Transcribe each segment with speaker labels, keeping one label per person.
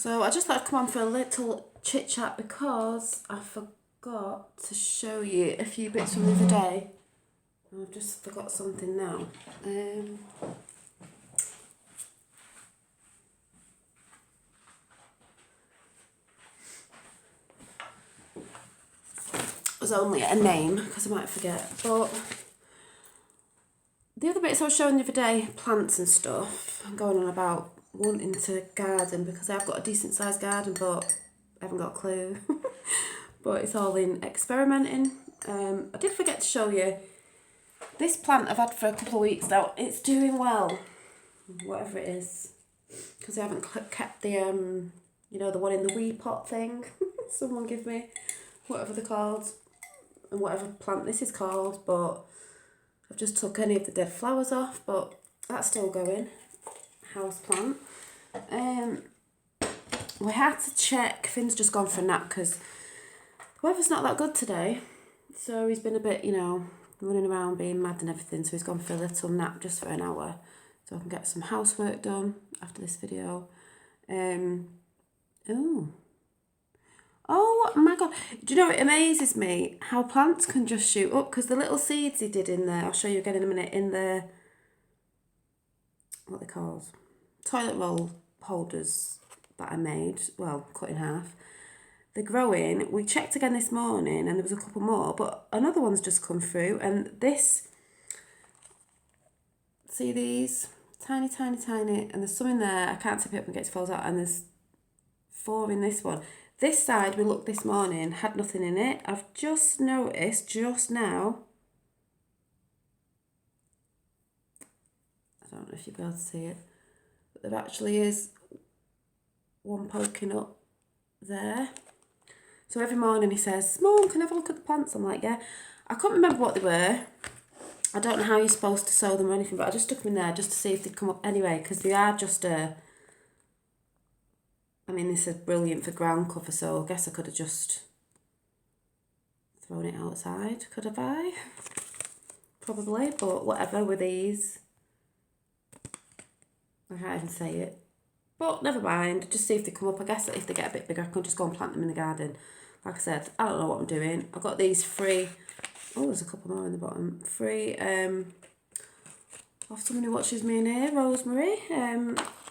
Speaker 1: So I just thought I'd come on for a little chit chat because I forgot to show you a few bits from the other day. I've just forgot something now. It was only a name because I might forget. But the other bits I was showing the other day, plants and stuff, I'm going on about wanting to garden because I've got a decent sized garden but I haven't got a clue. But it's all in experimenting. I did forget to show you this plant I've had for a couple of weeks now. It's doing well, whatever it is, because I haven't kept the the one in the wee pot thing. Someone give me whatever they're called and whatever plant this is called, but I've just took any of the dead flowers off, but that's still going. House plant. We had to check. Finn's just gone for a nap because the weather's not that good today, so he's been a bit, running around being mad and everything, so he's gone for a little nap just for an hour so I can get some housework done after this video. Oh my god, do you know, it amazes me how plants can just shoot up, because the little seeds he did in there, I'll show you again in a minute, in the, what they called, toilet roll holders that I made, well, cut in half. They're growing. We checked again this morning and there was a couple more, but another one's just come through, and this, see these? Tiny, tiny, tiny, and there's some in there. I can't tip it up and get it to fall out, and there's 4 in this one. This side, we looked this morning, had nothing in it. I've just noticed, just now, I don't know if you'll be able to see it, but there actually is one poking up there. So every morning he says, Mum, can I have a look at the plants? I'm like, yeah. I couldn't remember what they were. I don't know how you're supposed to sow them or anything, but I just stuck them in there just to see if they'd come up anyway, because they are just this is brilliant for ground cover, so I guess I could have just thrown it outside, could have I? Probably, but whatever with these. I can't even say it. But never mind, just see if they come up. I guess if they get a bit bigger, I can just go and plant them in the garden. Like I said, I don't know what I'm doing. I've got these free. Oh, there's a couple more in the bottom. Free off someone who watches me in here, Rosemary,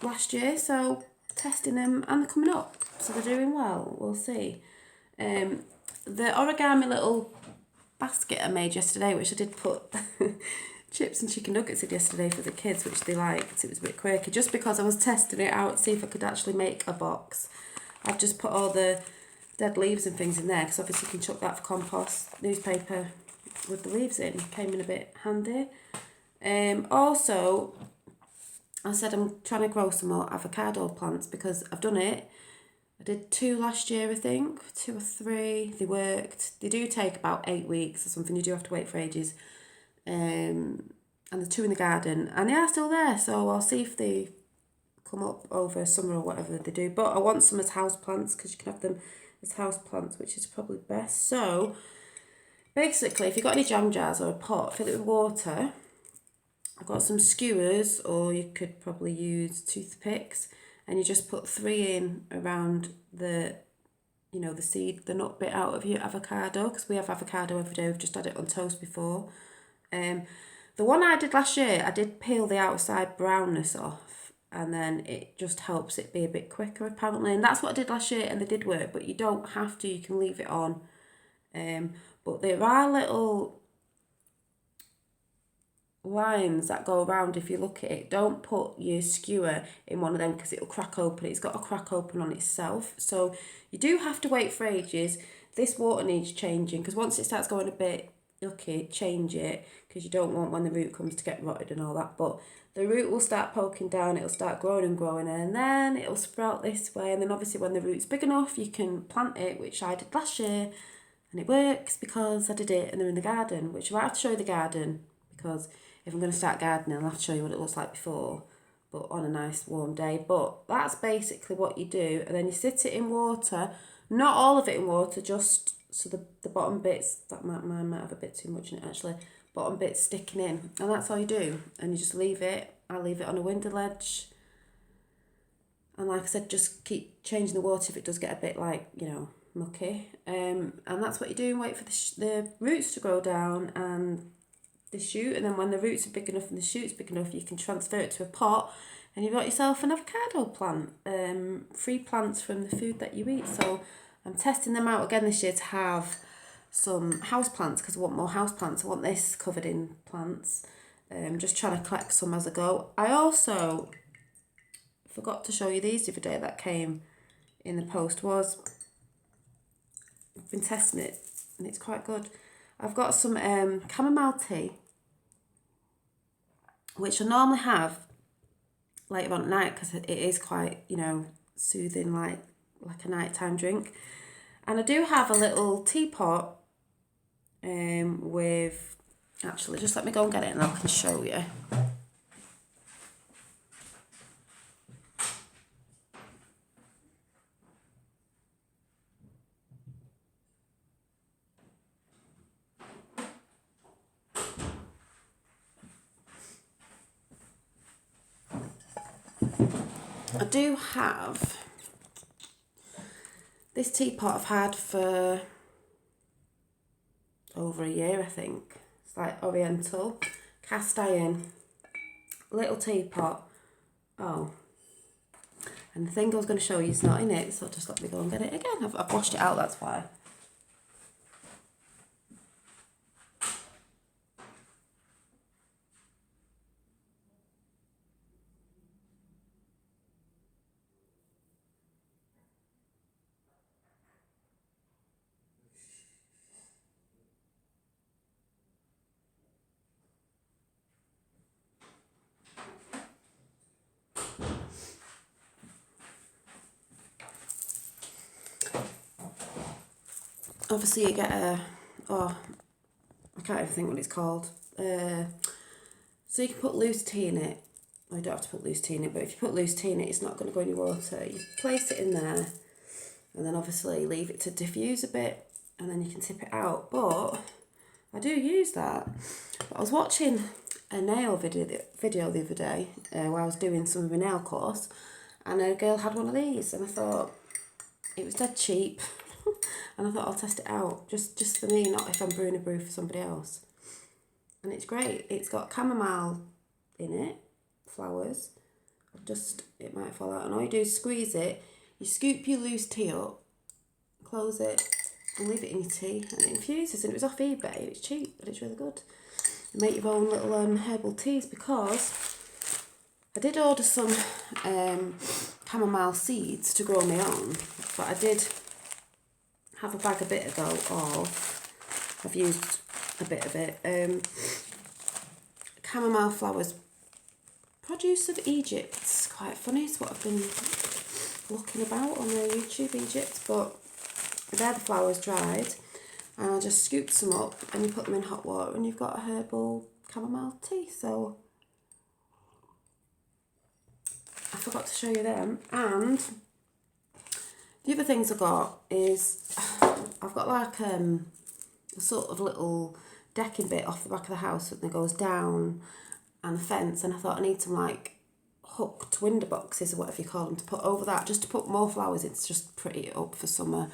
Speaker 1: last year. So testing them, and they're coming up. So they're doing well. We'll see. The origami little basket I made yesterday, which I did put chips and chicken nuggets in yesterday for the kids, which they liked. It was a bit quirky, just because I was testing it out to see if I could actually make a box. I've just put all the dead leaves and things in there, because obviously you can chuck that for compost. Newspaper with the leaves in came in a bit handy. Also, I said I'm trying to grow some more avocado plants because I've done it. I did 2 last year, I think, 2 or 3. They worked. They do take about 8 weeks or something. You do have to wait for ages. And the 2 in the garden, and they are still there. So I'll see if they come up over summer or whatever they do. But I want some as house plants, because you can have them as house plants, which is probably best. So basically, if you've got any jam jars or a pot, fill it with water. I've got some skewers, or you could probably use toothpicks, and you just put 3 in around the, the seed, the nut bit out of your avocado, because we have avocado every day. We've just had it on toast before. The one I did last year, I did peel the outside brownness off, and then it just helps it be a bit quicker apparently, and that's what I did last year, and they did work. But you don't have to, you can leave it on. But there are little lines that go around. If you look at it, don't put your skewer in one of them, because it'll crack open. It's got a crack open on itself, so you do have to wait for ages. This water needs changing, because once it starts going a bit yucky, change it, because you don't want when the root comes to get rotted and all that. But the root will start poking down, it'll start growing and growing, and then it'll sprout this way. And then obviously when the root's big enough, you can plant it, which I did last year, and it works because I did it and they're in the garden, which I might have to show you the garden, because if I'm going to start gardening, I'll have to show you what it looks like before, but on a nice warm day. But that's basically what you do, and then you sit it in water, not all of it in water, just so the bottom bits, that mine might have a bit too much in it actually, bottom bits sticking in, and that's all you do. And you just leave it. I leave it on a window ledge, And like I said, just keep changing the water if it does get a bit like, mucky. And that's what you're doing. Wait for the roots to grow down and the shoot. And then when the roots are big enough and the shoot's big enough, you can transfer it to a pot and you've got yourself an avocado plant. Free plants from the food that you eat. So I'm testing them out again this year to have some house plants because I want more house plants. I want this covered in plants. Just trying to collect some as I go. I also forgot to show you these the other day that came in the post. I've been testing it and it's quite good. I've got some chamomile tea, which I normally have later on at night because it is quite, soothing, like a nighttime drink. And I do have a little teapot with, actually, just let me go and get it and I can show you. I do have this teapot I've had for over a year, I think. It's like oriental, cast iron, little teapot. Oh, and the thing I was going to show you is not in it, so just let me go and get it again. I've washed it out, that's why. Obviously you get I can't even think what it's called. So you can put loose tea in it. I don't have to put loose tea in it, but if you put loose tea in it, it's not going to go in your water. You place it in there and then obviously leave it to diffuse a bit and then you can tip it out. But I do use that. But I was watching a nail video the other day where I was doing some of my nail course and a girl had one of these and I thought it was dead cheap. And I thought I'll test it out, just for me, not if I'm brewing a brew for somebody else. And it's great. It's got chamomile in it, flowers. It might fall out. And all you do is squeeze it. You scoop your loose tea up, close it, and leave it in your tea. And it infuses. And it was off eBay. It's cheap, but it's really good. You make your own little herbal teas because I did order some chamomile seeds to grow my own. But I did have a bag a bit ago of, I've used a bit of it, chamomile flowers, produce of Egypt. It's quite funny, it's what I've been looking about on YouTube, Egypt, but they're the flowers dried, and I just scooped some up and you put them in hot water and you've got a herbal chamomile tea. So I forgot to show you them. And the other things I got is I've got like a sort of little decking bit off the back of the house that goes down and a fence, and I thought I need some like hooked window boxes or whatever you call them to put over that, just to put more flowers. It's just pretty it up for summer.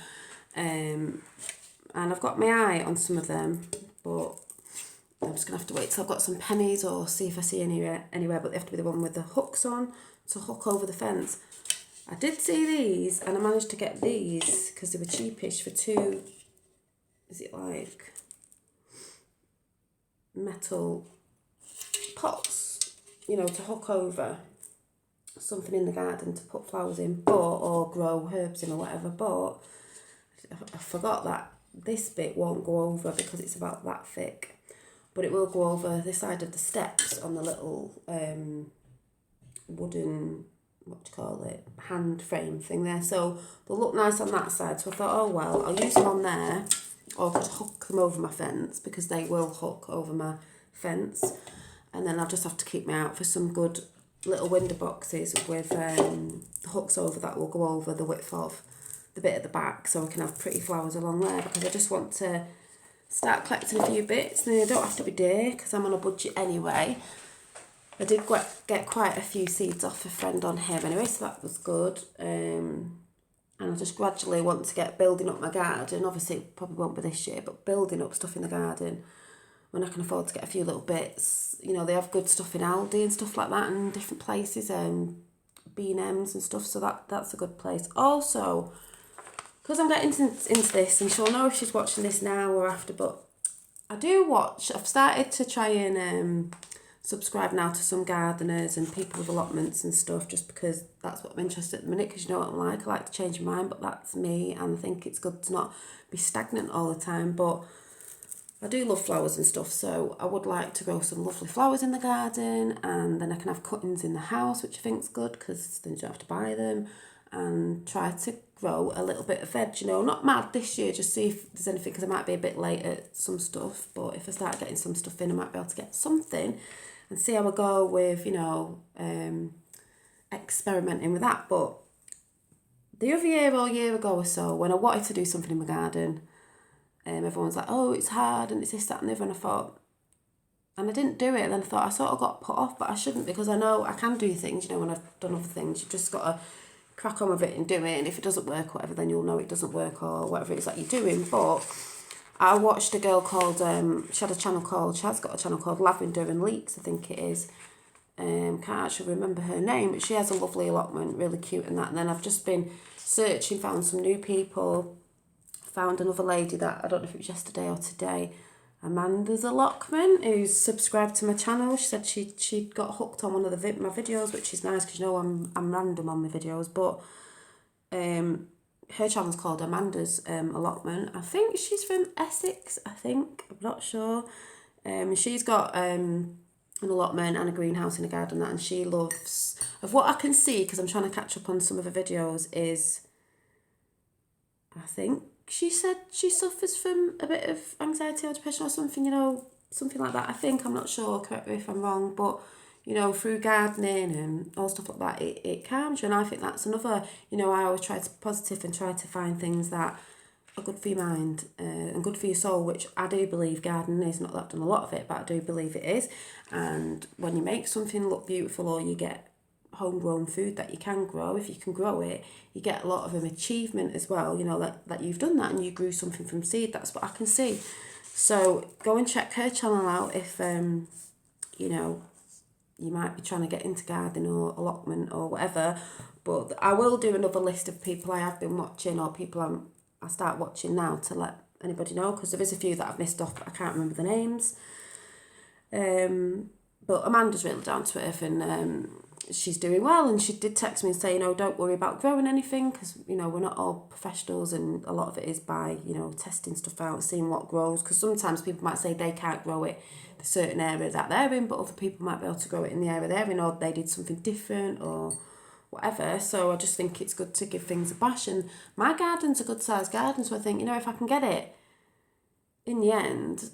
Speaker 1: And I've got my eye on some of them, but I'm just going to have to wait till I've got some pennies or see if I see anywhere, but they have to be the one with the hooks on to hook over the fence. I did see these and I managed to get these because they were cheapish for two, is it like metal pots, to hook over something in the garden to put flowers in, or grow herbs in or whatever. But I forgot that this bit won't go over because it's about that thick, but it will go over the side of the steps on the little wooden, what do you call it, hand frame thing there. So they'll look nice on that side. So I thought, oh well, I'll use them on there, or could hook them over my fence because they will hook over my fence. And then I'll just have to keep my eye out for some good little window boxes with hooks over that will go over the width of the bit at the back, so I can have pretty flowers along there, because I just want to start collecting a few bits. And they don't have to be dear because I'm on a budget anyway. I did get quite a few seeds off a friend on here anyway, so that was good. And I just gradually want to get building up my garden. Obviously, it probably won't be this year, but building up stuff in the garden when I can afford to get a few little bits. You know, they have good stuff in Aldi and stuff like that and different places, B&M's and stuff, so that's a good place. Also, because I'm getting into this, and she'll know if she's watching this now or after, but I've started to try and subscribe now to some gardeners and people with allotments and stuff, just because that's what I'm interested in at the minute, because you know what I'm like. I like to change my mind, but that's me, and I think it's good to not be stagnant all the time. But I do love flowers and stuff, so I would like to grow some lovely flowers in the garden, and then I can have cuttings in the house, which I think's good, because then you don't have to buy them, and try to grow a little bit of veg, you know, not mad this year, just see if there's anything, because I might be a bit late at some stuff, but if I start getting some stuff in, I might be able to get something, and see how I go with, you know, experimenting with that. But the other year or year ago or so, when I wanted to do something in my garden, everyone's like, oh, it's hard and it's this, that and the other, and I thought, and I didn't do it, and then I thought I sort of got put off, but I shouldn't, because I know I can do things, you know, when I've done other things. You just got to crack on with it and do it, and if it doesn't work or whatever, then you'll know it doesn't work or whatever it is that you're doing. But I watched a girl called, she has got a channel called Lavender and Leeks, I think it is. Can't actually remember her name, but she has a lovely allotment, really cute and that. And then I've just been searching, found some new people, found another lady that, I don't know if it was yesterday or today, Amanda's allotment, who's subscribed to my channel. She said she got hooked on one of my videos, which is nice, because you know I'm random on my videos, but her channel's called Amanda's allotment. I think she's from Essex, I'm not sure. She's got an allotment and a greenhouse in a garden, and she loves, of what I can see, because I'm trying to catch up on some of her videos, is, I think she said she suffers from a bit of anxiety or depression or something, you know, something like that. I'm not sure, correct me if I'm wrong, but, you know, through gardening and all stuff like that, it calms you, and I think that's another, you know, I always try to be positive and try to find things that are good for your mind and good for your soul, which I do believe gardening is. Not that I've done a lot of it, but I do believe it is. And when you make something look beautiful, or you get homegrown food that you can grow, if you can grow it, you get a lot of an achievement as well, you know, that you've done that and you grew something from seed. That's what I can see. So go and check her channel out if you know, you might be trying to get into gardening or allotment or whatever. But I will do another list of people I have been watching, or people I start watching now, to let anybody know, because there is a few that I've missed off, but I can't remember the names. But Amanda's really down to earth, and she's doing well, and she did text me and say, you know, don't worry about growing anything, because, you know, we're not all professionals, and a lot of it is by, you know, testing stuff out, seeing what grows, because sometimes people might say they can't grow it the certain area that they're in, but other people might be able to grow it in the area they're in, or they did something different or whatever. So I just think it's good to give things a bash, and my garden's a good sized garden, so I think, you know, if I can get it in the end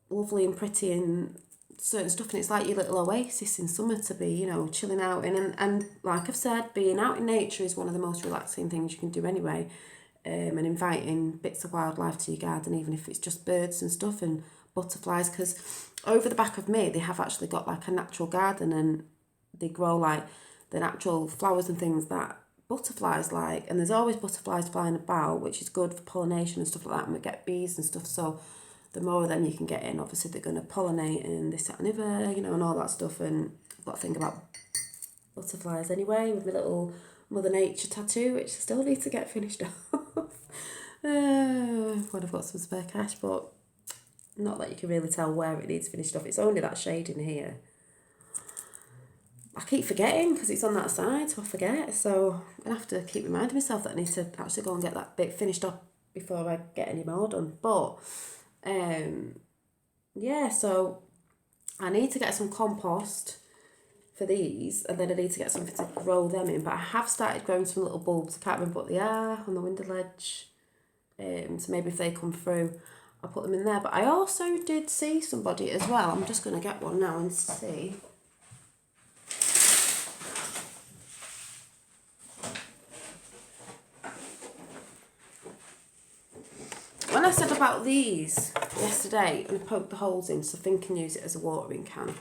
Speaker 1: lovely and pretty and certain stuff, and it's like your little oasis in summer to be, you know, chilling out in, and like I've said, being out in nature is one of the most relaxing things you can do anyway, and inviting bits of wildlife to your garden, even if it's just birds and stuff and butterflies, because over the back of me they have actually got like a natural garden, and they grow like the natural flowers and things that butterflies like, and there's always butterflies flying about, which is good for pollination and stuff like that, and we get bees and stuff, so the more of them you can get in, obviously they're going to pollinate and this, that and other, you know, and all that stuff. And I've got to think about butterflies anyway, with my little Mother Nature tattoo, which I still need to get finished off when I've got some spare cash, but not that you can really tell where it needs finished off. It's only that shade in here. I keep forgetting because it's on that side, so I forget. So I'm going to have to keep reminding myself that I need to actually go and get that bit finished off before I get any more done. But yeah, so I need to get some compost for these, and then I need to get something to grow them in. But I have started growing some little bulbs. I can't remember what they are, on the window ledge. So maybe if they come through, I'll put them in there. But I also did see somebody as well. I'm just going to get one now and see. When I said about these yesterday, and I poked the holes in so Finn can use it as a watering can,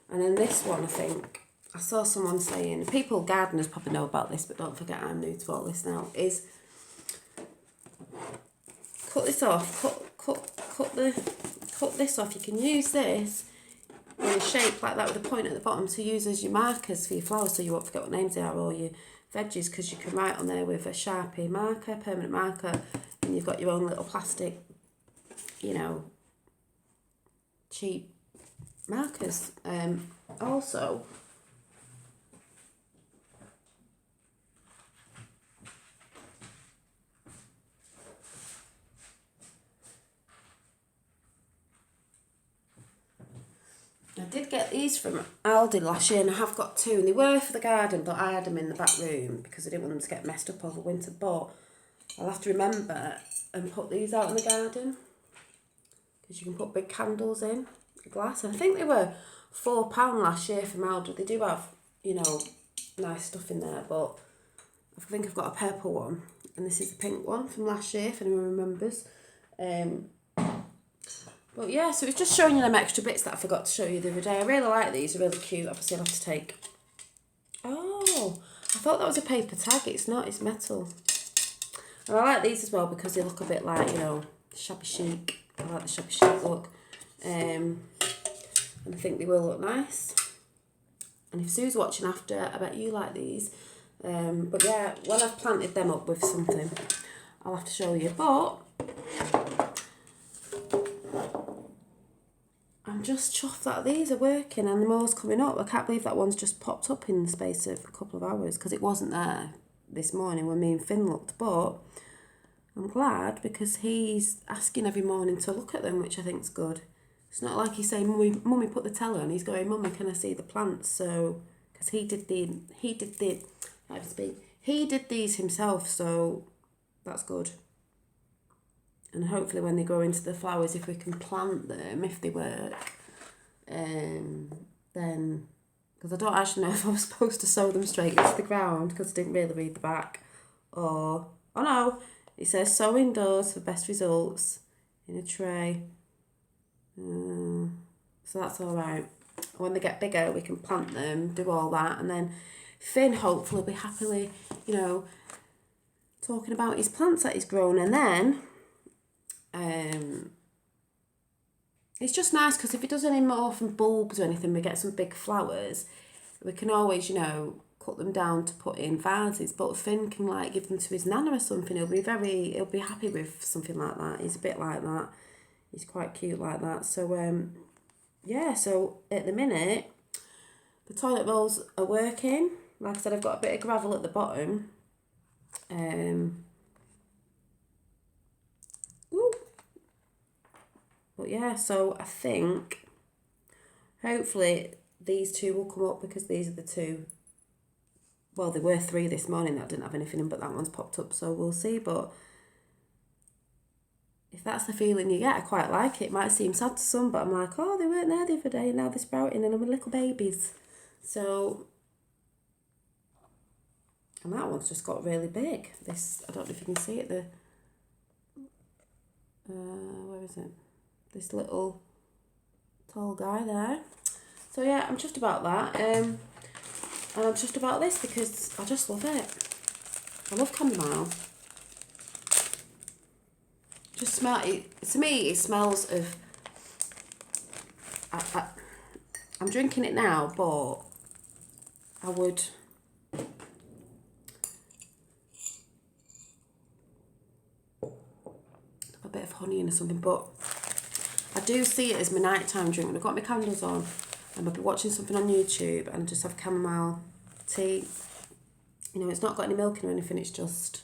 Speaker 1: And then this one, I think, I saw someone saying, people, gardeners probably know about this, but don't forget I'm new to all this now, is cut this off, cut this off. You can use this in a shape like that with a point at the bottom to use as your markers for your flowers, so you won't forget what names they are, or your veggies, because you can write on there with a Sharpie marker, permanent marker, and you've got your own little plastic, you know, cheap markers. Also, I did get these from Aldi last year, and I have got two, and they were for the garden, but I had them in the back room because I didn't want them to get messed up over winter. But I'll have to remember and put these out in the garden, because you can put big candles in the glass. And I think they were £4 last year from Aldi. They do have, you know, nice stuff in there, but I think I've got a purple one, and this is the pink one from last year, if anyone remembers. But yeah, so it's just showing you them extra bits that I forgot to show you the other day. I really like these, they're really cute. Obviously I'll have to take... Oh, I thought that was a paper tag. It's not, it's metal. And I like these as well because they look a bit like, you know, shabby chic. I like the shabby chic look. And I think they will look nice. And if Sue's watching after, I bet you like these. But yeah, when I've planted them up with something, I'll have to show you. But I'm just chuffed that these are working and the more's coming up. I can't believe that one's just popped up in the space of a couple of hours, because it wasn't there this morning when me and Finn looked. But I'm glad, because he's asking every morning to look at them, which I think's good. It's not like he's saying, Mummy, put the telly on. He's going, Mummy, can I see the plants? So, because he did these himself, so that's good. And hopefully when they grow into the flowers, if we can plant them, if they work, then, because I don't actually know if I was supposed to sow them straight into the ground, because I didn't really read the back, or, oh no, it says sow indoors for best results in a tray. So that's all right. When they get bigger, we can plant them, do all that, and then Finn hopefully will be happily, you know, talking about his plants that he's grown. And then it's just nice because if he does any more from bulbs or anything, we get some big flowers, we can always, you know, cut them down to put in vases. But Finn can like give them to his nana or something. He'll be happy with something like that. He's a bit like that. He's quite cute like that. So yeah, so at the minute the toilet rolls are working. Like I said, I've got a bit of gravel at the bottom. But yeah, so I think hopefully these two will come up, because these are the two. Well, there were 3 this morning that didn't have anything in, but that one's popped up, so we'll see. But if that's the feeling you get, I quite like it. It might seem sad to some, but I'm like, oh, they weren't there the other day, and now they're sprouting and they're little babies. So, and that one's just got really big. This, I don't know if you can see it, where is it? This little tall guy there. So yeah, I'm chuffed about that. And I'm chuffed about this because I just love it. I love chamomile. Just smell it. To me, it smells of... I'm drinking it now, but I would... a bit of honey in or something, but I do see it as my nighttime drink. When I've got my candles on and I'll be watching something on YouTube and just have chamomile tea. You know, it's not got any milk in or anything, it's just...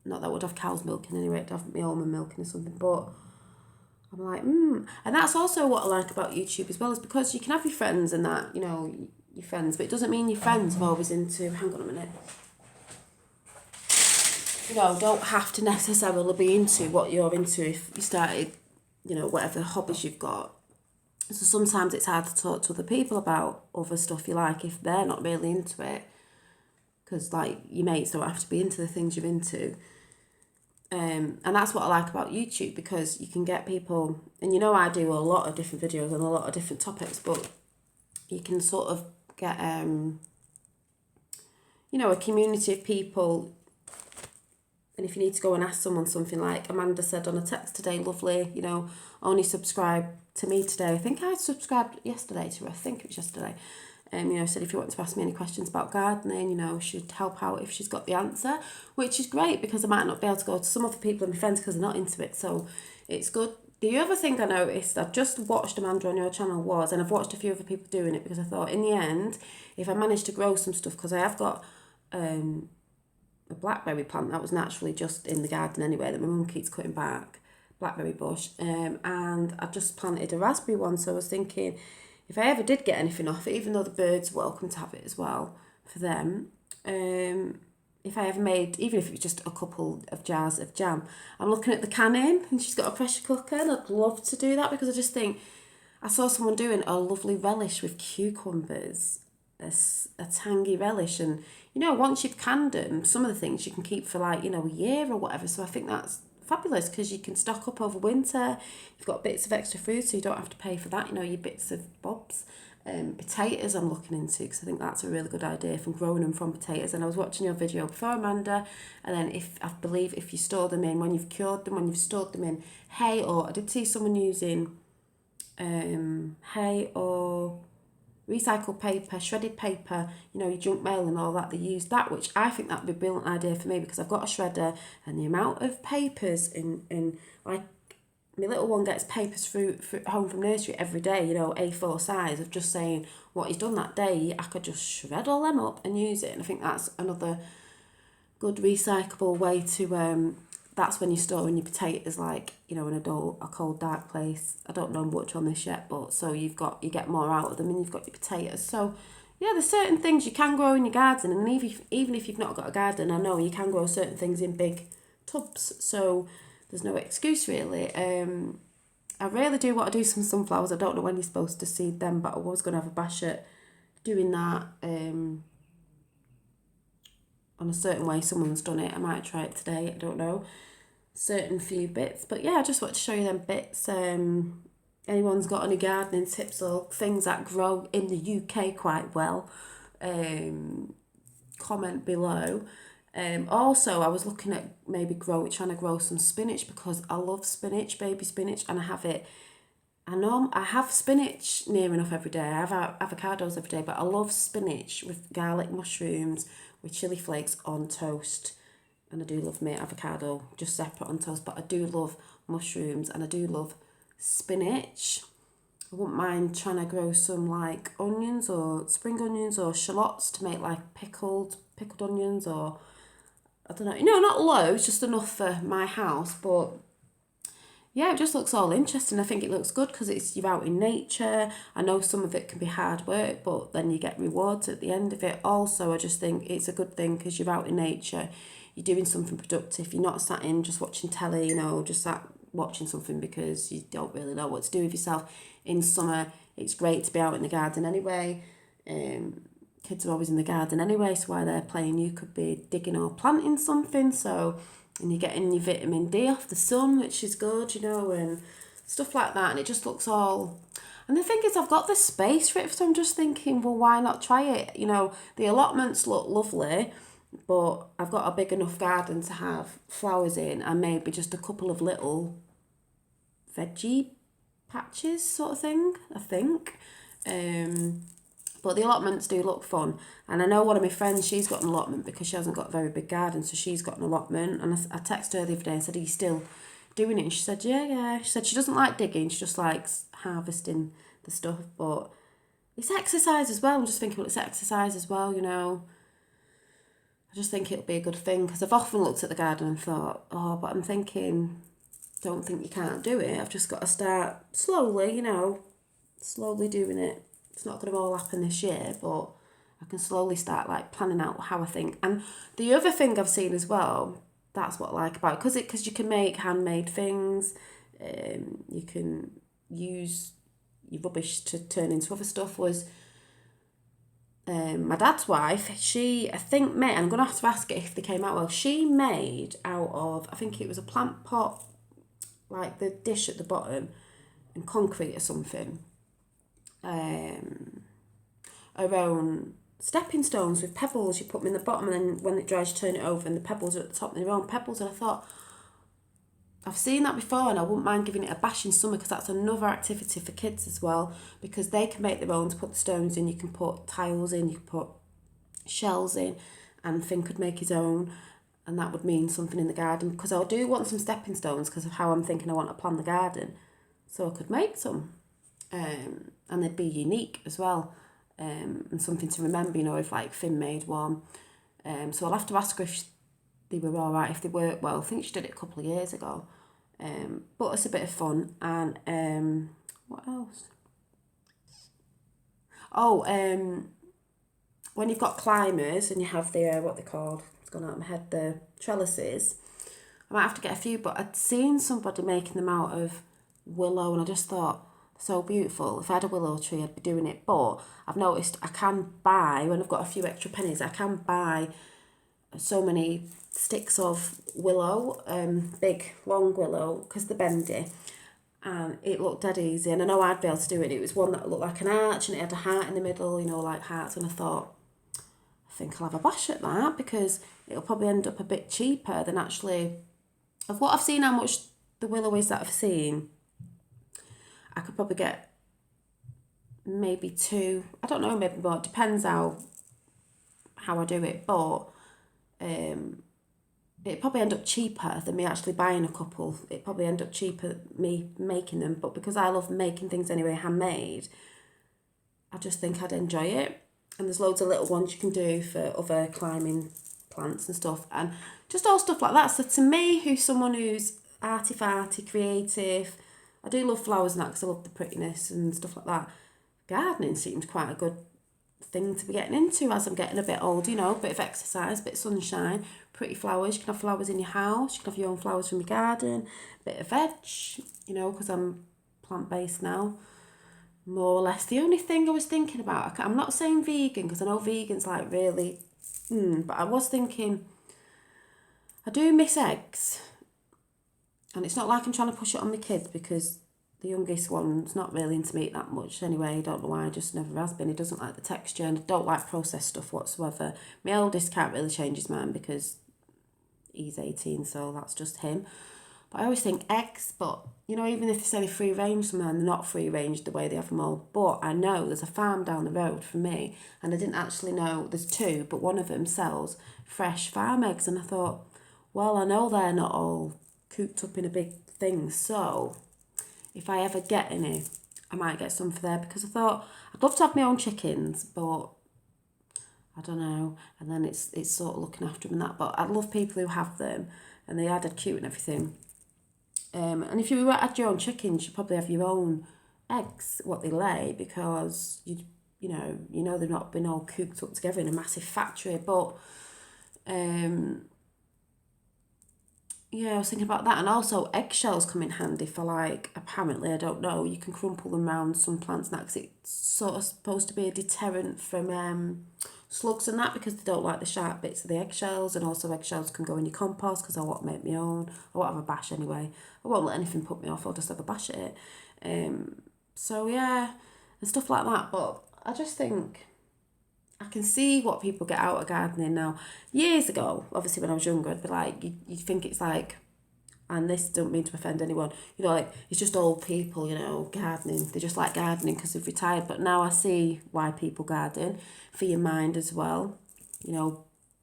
Speaker 1: Not that I would have cow's milk in anyway, it'd have my almond milk in or something, but I'm like, And that's also what I like about YouTube as well, is because you can have your friends and that, you know, your friends, but it doesn't mean your friends are always into... Hang on a minute. You know, don't have to necessarily be into what you're into if you started, you know, whatever hobbies you've got. So sometimes it's hard to talk to other people about other stuff you like if they're not really into it. Because, like, your mates don't have to be into the things you're into. And that's what I like about YouTube, because you can get people... And, you know, I do a lot of different videos on a lot of different topics, but you can sort of get, a community of people. And if you need to go and ask someone something, like Amanda said on a text today, lovely, only subscribe to me today. I think I subscribed yesterday to her. I think it was yesterday. Said if you want to ask me any questions about gardening, she'd help out if she's got the answer, which is great because I might not be able to go to some other people and my friends because they're not into it. So it's good. The other thing I noticed, I've just watched Amanda on your channel and I've watched a few other people doing it because I thought in the end, if I manage to grow some stuff, because I have got a blackberry plant that was naturally just in the garden anyway that my mum keeps cutting back, blackberry bush, and I just planted a raspberry one. So I was thinking, if I ever did get anything off it, even though the birds are welcome to have it as well for them, if I ever made, even if it was just a couple of jars of jam, I'm looking at the canning and she's got a pressure cooker and I'd love to do that because I just think, I saw someone doing a lovely relish with cucumbers, a tangy relish, and once you've canned them, some of the things you can keep for like a year or whatever. So I think that's fabulous because you can stock up over winter. You've got bits of extra food, so you don't have to pay for that. Your bits of bobs. Potatoes I'm looking into because I think that's a really good idea from growing them from potatoes. And I was watching your video before, Amanda, and then if you store them in, when you've cured them, when you've stored them in hay, or I did see someone using hay or recycled paper, shredded paper, your junk mail and all that, they use that, which I think that would be a brilliant idea for me because I've got a shredder and the amount of papers in like, my little one gets papers through home from nursery every day, A4 size, of just saying what he's done that day. I could just shred all them up and use it, and I think that's another good recyclable way to, that's when you're storing your potatoes, like, in a cold, dark place. I don't know much on this yet, but so you get more out of them and you've got your potatoes. So, yeah, there's certain things you can grow in your garden, and even if you've not got a garden, I know you can grow certain things in big tubs. So there's no excuse really. I really do want to do some sunflowers. I don't know when you're supposed to seed them, but I was going to have a bash at doing that on a certain way. Someone's done it. I might try it today. I don't know. Certain few bits. But yeah, I just want to show you them bits. Anyone's got any gardening tips or things that grow in the UK quite well, comment below. Also, I was looking at maybe trying to grow some spinach because I love spinach, baby spinach, and I have it. I know I have spinach near enough every day. I have avocados every day, but I love spinach with garlic, mushrooms, with chili flakes on toast. And I do love my avocado just separate on toast, but I do love mushrooms and I do love spinach. I wouldn't mind trying to grow some like onions or spring onions or shallots to make like pickled onions, or I don't know, not loads, just enough for my house, but yeah, it just looks all interesting. I think it looks good because you're out in nature. I know some of it can be hard work, but then you get rewards at the end of it. Also, I just think it's a good thing because you're out in nature, you're doing something productive. You're not sat in just watching telly, just sat watching something because you don't really know what to do with yourself. In summer, it's great to be out in the garden anyway. Kids are always in the garden anyway, so while they're playing, you could be digging or planting something. So, and you're getting your vitamin D off the sun, which is good, and stuff like that. And it just looks all. And the thing is, I've got the space for it, so I'm just thinking, well, why not try it? The allotments look lovely, but I've got a big enough garden to have flowers in and maybe just a couple of little veggie patches sort of thing, I think. But the allotments do look fun. And I know one of my friends, she's got an allotment because she hasn't got a very big garden, so she's got an allotment. And I texted her the other day and said, are you still doing it? And she said, yeah. She said she doesn't like digging, she just likes harvesting the stuff. But it's exercise as well. I'm just thinking, well, it's exercise as well, I just think it'll be a good thing because I've often looked at the garden and thought, but I'm thinking, don't think you can't do it. I've just got to start slowly, slowly doing it. It's not going to all happen this year, but I can slowly start like planning out how I think. And the other thing I've seen as well, that's what I like about it, because you can make handmade things. You can use your rubbish to turn into other stuff. Was my dad's wife, she, I think, made, and I'm going to have to ask it if they came out well, she made out of, I think it was a plant pot, like the dish at the bottom, and concrete or something. her own stepping stones with pebbles. You put them in the bottom, and then when it dries, you turn it over, and the pebbles are at the top, and they're own pebbles. And I thought, I've seen that before, and I wouldn't mind giving it a bash in summer, because that's another activity for kids as well, because they can make their own to put the stones in. You can put tiles in, you can put shells in, and Finn could make his own, and that would mean something in the garden, because I do want some stepping stones because of how I'm thinking I want to plan the garden, so I could make some, and they'd be unique as well, and something to remember, if like Finn made one. So I'll have to ask her if they were all right, if they work well. I think she did it a couple of years ago. But it's a bit of fun. And what else? Oh, when you've got climbers and you have the, what they're called, it's gone out of my head, the trellises, I might have to get a few, but I'd seen somebody making them out of willow, and I just thought, so beautiful. If I had a willow tree, I'd be doing it. But I've noticed I can buy, when I've got a few extra pennies, I can buy so many sticks of willow, big long willow, because they're bendy, and it looked dead easy, and I know I'd be able to do it. It was one that looked like an arch, and it had a heart in the middle, like hearts, and I thought, I think I'll have a bash at that, because it'll probably end up a bit cheaper than actually, of what I've seen, how much the willow is that I've seen, I could probably get maybe 2, I don't know, maybe more, it depends how I do it, but it'd probably end up cheaper than me actually buying a couple. It'd probably end up cheaper me making them, but because I love making things anyway, handmade, I just think I'd enjoy it. And there's loads of little ones you can do for other climbing plants and stuff, and just all stuff like that. So to me, who's someone who's arty-farty, creative, I do love flowers and that, because I love the prettiness and stuff like that. Gardening seems quite a good thing to be getting into as I'm getting a bit old, a bit of exercise, a bit of sunshine, pretty flowers. You can have flowers in your house, you can have your own flowers from your garden, a bit of veg, because I'm plant-based now, more or less. The only thing I was thinking about, I'm not saying vegan, because I know vegans like really, but I was thinking, I do miss eggs, and it's not like I'm trying to push it on my kids, because the youngest one's not really into meat that much anyway. I don't know why, just never has been. He doesn't like the texture, and I don't like processed stuff whatsoever. My oldest can't really change his mind because he's 18, so that's just him. But I always think eggs, but even if they say they're free range somewhere, they're not free range the way they have them all. But I know there's a farm down the road from me, and I didn't actually know, there's 2, but one of them sells fresh farm eggs, and I thought, well, I know they're not all cooped up in a big thing, so if I ever get any, I might get some for there, because I thought I'd love to have my own chickens, but I don't know. And then it's sort of looking after them and that. But I love people who have them, and they are dead cute and everything. And if you had your own chickens, you probably have your own eggs, what they lay, because you know they've not been all cooped up together in a massive factory. But yeah, I was thinking about that. And also eggshells come in handy for, like, apparently, I don't know, you can crumple them around some plants and that, because it's sort of supposed to be a deterrent from slugs and that, because they don't like the sharp bits of the eggshells. And also eggshells can go in your compost, because I want to make my own. I won't have a bash anyway. I won't let anything put me off, I'll just have a bash at it. So yeah, and stuff like that. But I just think I can see what people get out of gardening now. Years ago, obviously when I was younger, I'd be like, you'd think it's like, and this don't mean to offend anyone, like, it's just old people, gardening. They just like gardening because they've retired. But now I see why people garden, for your mind as well,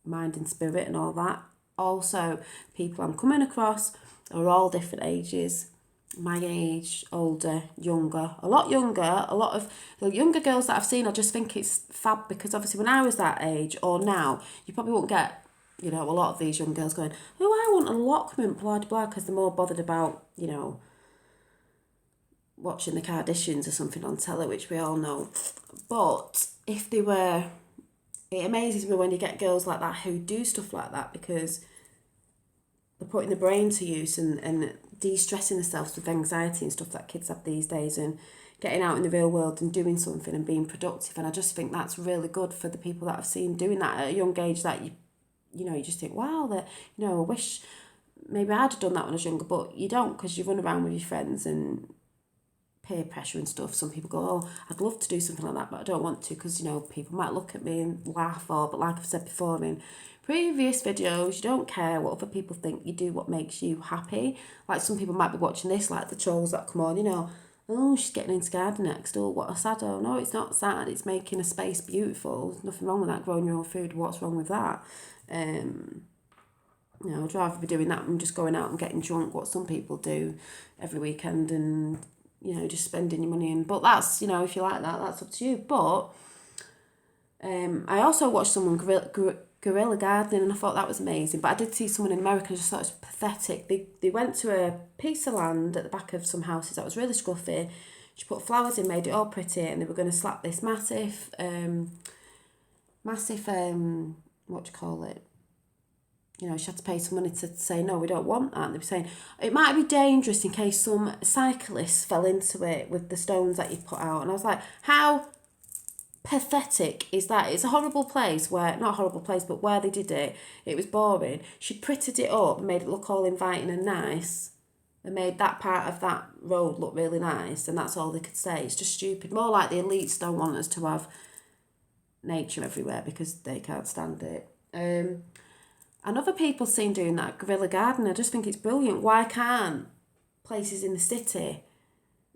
Speaker 1: mind and spirit and all that. Also, people I'm coming across are all different ages. My age, older, younger, a lot of the younger girls that I've seen, I just think it's fab, because obviously when I was that age, or now, you probably won't get, a lot of these young girls going, oh, I want an allotment, blah, blah, blah, because they're more bothered about, watching the Kardashians or something on telly, which we all know. But if they were, it amazes me when you get girls like that who do stuff like that, because they're putting the brain to use and de-stressing themselves with anxiety and stuff that kids have these days, and getting out in the real world and doing something and being productive. And I just think that's really good for the people that I've seen doing that at a young age, that you just think, wow, that, I wish maybe I'd have done that when I was younger. But you don't, because you run around with your friends and peer pressure and stuff. Some people go, oh, I'd love to do something like that, but I don't want to because, you know, people might look at me and laugh, but like I've said before in previous videos, you don't care what other people think. You do what makes you happy. Like some people might be watching this, like the trolls that come on, you know, oh, she's getting into garden next. Oh, what a sad. Oh, no, it's not sad. It's making a space beautiful. There's nothing wrong with that. Growing your own food. What's wrong with that? You know, I'd rather be doing that than just going out and getting drunk, what some people do every weekend and, you know, just spending your money. But that's, you know, if you like that, that's up to you. But I also watched someone guerrilla gardening and I thought that was amazing. But I did see someone in America and I just thought it was pathetic. They went to a piece of land at the back of some houses that was really scruffy. She put flowers in, made it all pretty, and they were going to slap this massive, what do you call it? You know, she had to pay some money to say, no, we don't want that. And they were saying, it might be dangerous in case some cyclists fell into it with the stones that you put out. And I was like, how pathetic is that? It's a horrible place where, not a horrible place, but where they did it, it was boring. She prettied it up and made it look all inviting and nice and made that part of that road look really nice. And that's all they could say. It's just stupid. More like the elites don't want us to have nature everywhere because they can't stand it. And other people seen doing that guerrilla garden. I just think it's brilliant. Why can't places in the city,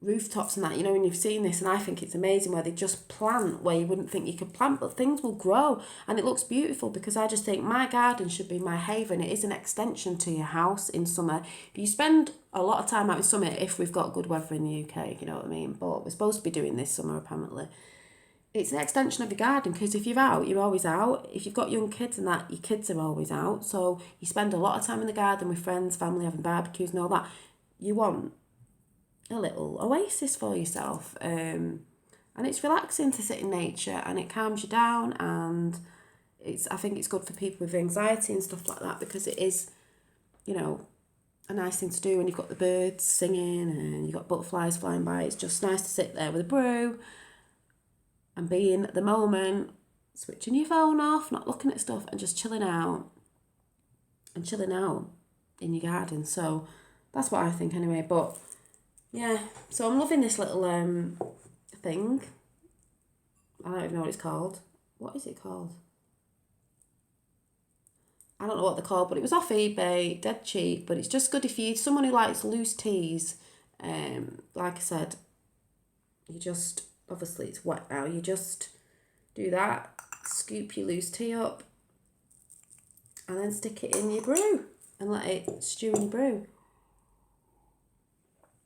Speaker 1: rooftops and that, you know, and you've seen this, and I think it's amazing where they just plant where you wouldn't think you could plant, but things will grow and it looks beautiful because I just think my garden should be my haven. It is an extension to your house in summer. If you spend a lot of time out in summer, if we've got good weather in the UK, you know what I mean, but we're supposed to be doing this summer apparently. It's an extension of your garden because if you're out, you're always out. If you've got young kids and that, your kids are always out. So you spend a lot of time in the garden with friends, family, having barbecues and all that. You want a little oasis for yourself. And it's relaxing to sit in nature and it calms you down. And I think it's good for people with anxiety and stuff like that because it is, you know, a nice thing to do when you've got the birds singing and you've got butterflies flying by. It's just nice to sit there with a brew and being at the moment, switching your phone off, not looking at stuff and just chilling out in your garden. So that's what I think anyway. But yeah, so I'm loving this little thing. I don't even know what it's called. What is it called? I don't know what they're called, but it was off eBay, dead cheap, but it's just good if you're someone who likes loose teas. Like I said, you just, obviously it's wet now, you just do that, scoop your loose tea up and then stick it in your brew and let it stew in your brew.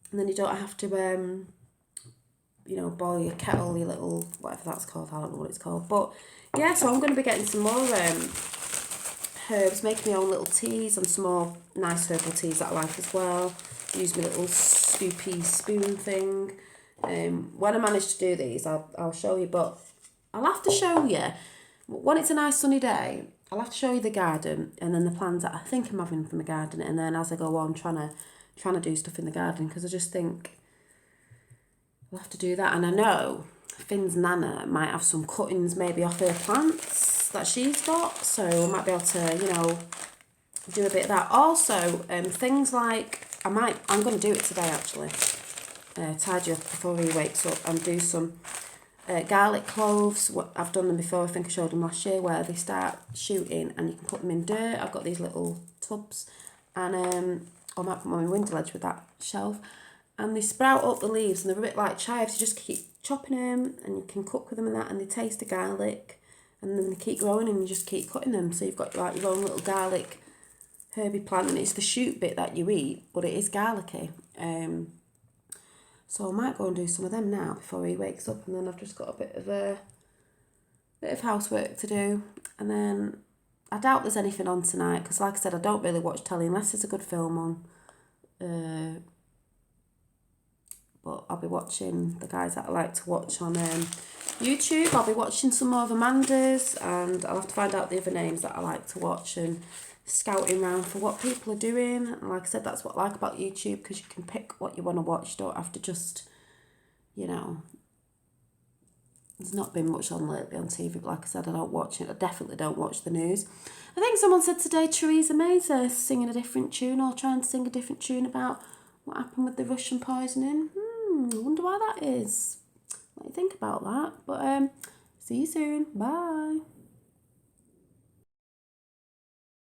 Speaker 1: And then you don't have to, you know, boil your kettle, your little, whatever that's called, I don't know what it's called. But yeah, so I'm going to be getting some more herbs, making my own little teas and some more nice herbal teas that I like as well. Use my little scoopy spoon thing. When I manage to do these, I'll show you, but I'll have to show you, when it's a nice sunny day, I'll have to show you the garden and then the plans that I think I'm having for my garden, and then as I go on trying to do stuff in the garden, because I just think I'll have to do that. And I know Finn's Nana might have some cuttings maybe off her plants that she's got, so I might be able to, you know, do a bit of that. Also, things like, I'm going to do it today actually, tidy up before he wakes up and do some garlic cloves. I've done them before, I think I showed them last year, where they start shooting and you can put them in dirt. I've got these little tubs and I might put them on my window ledge with that shelf, and they sprout up the leaves and they're a bit like chives. You just keep chopping them and you can cook with them and that, and they taste the garlic, and then they keep growing and you just keep cutting them, so you've got like your own little garlic herby plant, and it's the shoot bit that you eat, but it is garlicky. So I might go and do some of them now before he wakes up, and then I've just got a bit of housework to do, and then I doubt there's anything on tonight because, like I said, I don't really watch telly unless there's a good film on. But I'll be watching the guys that I like to watch on YouTube. I'll be watching some more of Amanda's, and I'll have to find out the other names that I like to watch and scouting around for what people are doing. And like I said, that's what I like about YouTube, because you can pick what you want to watch. You don't have to just, you know, there's not been much on lately on TV, but like I said, I don't watch it. I definitely don't watch the news. I think someone said today Theresa May's singing a different tune, or trying to sing a different tune about what happened with the Russian poisoning. I wonder why that is. Let me think about that. But see you soon. Bye.